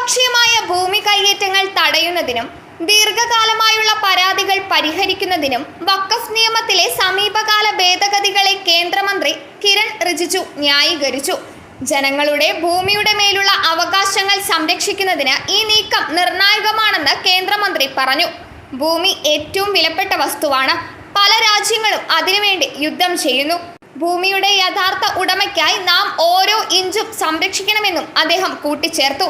ഏകപക്ഷീയമായ ഭൂമി കൈയേറ്റങ്ങൾ തടയുന്നതിനും ദീർഘകാലമായുള്ള പരാതികൾ പരിഹരിക്കുന്നതിനും വഖഫ് നിയമത്തിലെ സമീപകാല ഭേദഗതികളെ കേന്ദ്രമന്ത്രി കിരൺ റിജിജു ന്യായീകരിച്ചു. ജനങ്ങളുടെ ഭൂമിയുടെ മേലുള്ള അവകാശങ്ങൾ സംരക്ഷിക്കുന്നതിന് ഈ നീക്കം നിർണായകമാണെന്ന് കേന്ദ്രമന്ത്രി പറഞ്ഞു. ഭൂമി ഏറ്റവും വിലപ്പെട്ട വസ്തുവാണ്. പല രാജ്യങ്ങളും അതിനുവേണ്ടി യുദ്ധം ചെയ്യുന്നു. ഭൂമിയുടെ യഥാർത്ഥ ഉടമയ്ക്കായി നാം ഓരോ ഇഞ്ചും സംരക്ഷിക്കണമെന്നും അദ്ദേഹം കൂട്ടിച്ചേർത്തു.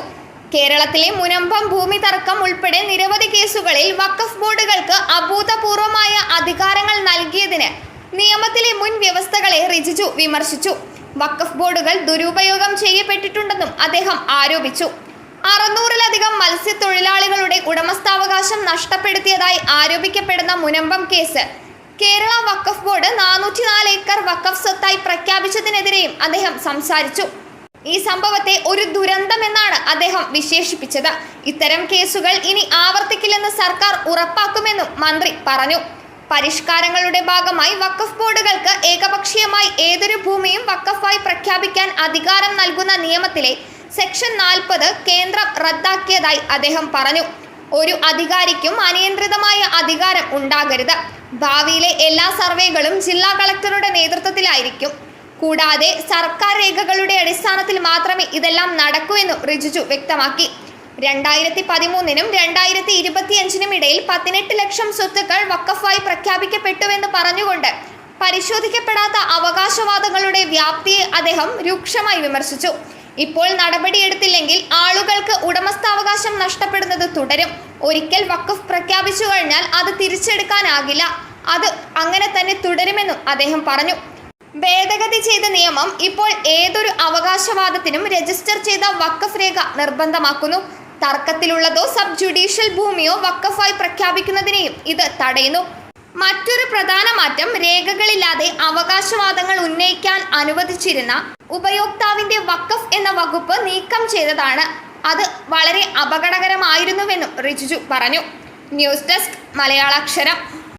കേരളത്തിലെ മുനമ്പം ഭൂമി തർക്കം ഉൾപ്പെടെ നിരവധി കേസുകളിൽ വഖഫ് ബോർഡുകൾക്ക് അഭൂതപൂർവമായ അധികാരങ്ങൾ നൽകിയതിന് നിയമത്തിലെ മുൻ വ്യവസ്ഥകളെ റിജിജു വിമർശിച്ചു. വഖഫ് ബോർഡുകൾ ദുരുപയോഗം ചെയ്യപ്പെട്ടിട്ടുണ്ടെന്നും അദ്ദേഹം ആരോപിച്ചു. 600-ലധികം മത്സ്യത്തൊഴിലാളികളുടെ ഉടമസ്ഥാവകാശം നഷ്ടപ്പെടുത്തിയതായി ആരോപിക്കപ്പെടുന്ന മുനമ്പം കേസ് കേരള വഖഫ് ബോർഡ് 404 ഏക്കർ വഖഫ് സ്വത്തായി പ്രഖ്യാപിച്ചതിനെതിരെയും അദ്ദേഹം സംസാരിച്ചു. ഈ സംഭവത്തെ ഒരു ദുരന്തമെന്നാണ് അദ്ദേഹം വിശേഷിപ്പിച്ചത്. ഇത്തരം കേസുകൾ ഇനി ആവർത്തിക്കില്ലെന്ന് സർക്കാർ ഉറപ്പാക്കുമെന്നും മന്ത്രി പറഞ്ഞു. പരിഷ്കാരങ്ങളുടെ ഭാഗമായി വഖഫ് ബോർഡുകൾക്ക് ഏകപക്ഷീയമായി ഏതൊരു ഭൂമിയും വഖഫായി പ്രഖ്യാപിക്കാൻ അധികാരം നൽകുന്ന നിയമത്തിലെ സെക്ഷൻ 40 കേന്ദ്രം റദ്ദാക്കിയതായി അദ്ദേഹം പറഞ്ഞു. ഒരു അധികാരിക്കും അനിയന്ത്രിതമായ അധികാരം ഉണ്ടാകരുത്. ഭാവിയിലെ എല്ലാ സർവേകളും ജില്ലാ കളക്ടറുടെ നേതൃത്വത്തിലായിരിക്കും. കൂടാതെ സർക്കാർ രേഖകളുടെ അടിസ്ഥാനത്തിൽ മാത്രമേ ഇതെല്ലാം നടക്കൂ എന്നും റിജിജു വ്യക്തമാക്കി. 2013-നും 2025-നും ഇടയിൽ 18 ലക്ഷം സ്വത്തുക്കൾ വഖഫായി പ്രഖ്യാപിക്കപ്പെട്ടുവെന്ന് പറഞ്ഞുകൊണ്ട് പരിശോധിക്കപ്പെടാത്ത അവകാശവാദങ്ങളുടെ വ്യാപ്തിയെ അദ്ദേഹം രൂക്ഷമായി വിമർശിച്ചു. ഇപ്പോൾ നടപടിയെടുത്തില്ലെങ്കിൽ ആളുകൾക്ക് ഉടമസ്ഥാവകാശം നഷ്ടപ്പെടുന്നത് തുടരും. ഒരിക്കൽ വഖഫ് പ്രഖ്യാപിച്ചു കഴിഞ്ഞാൽ അത് തിരിച്ചെടുക്കാനാകില്ല. അത് അങ്ങനെ തന്നെ തുടരുമെന്നും അദ്ദേഹം പറഞ്ഞു. ഭേദഗതി ചെയ്ത നിയമം ഇപ്പോൾ ഏതൊരു അവകാശവാദത്തിനും രജിസ്റ്റർ ചെയ്ത വഖഫ് രേഖ നിർബന്ധമാക്കുന്നു. തർക്കത്തിലുള്ളതോ സബ് ജുഡീഷ്യൽ ഭൂമിയോ വഖഫായി പ്രഖ്യാപിക്കുന്നതിനെയും ഇത് തടയുന്നു. മറ്റൊരു പ്രധാന മാറ്റം രേഖകളില്ലാതെ അവകാശവാദങ്ങൾ ഉന്നയിക്കാൻ അനുവദിച്ചിരുന്ന ഉപയോക്താവിന്റെ വഖഫ് എന്ന വകുപ്പ് നീക്കം ചെയ്തതാണ്. അത് വളരെ അപകടകരമായിരുന്നുവെന്നും റിജിജു പറഞ്ഞു. News desk മലയാളാക്ഷരം.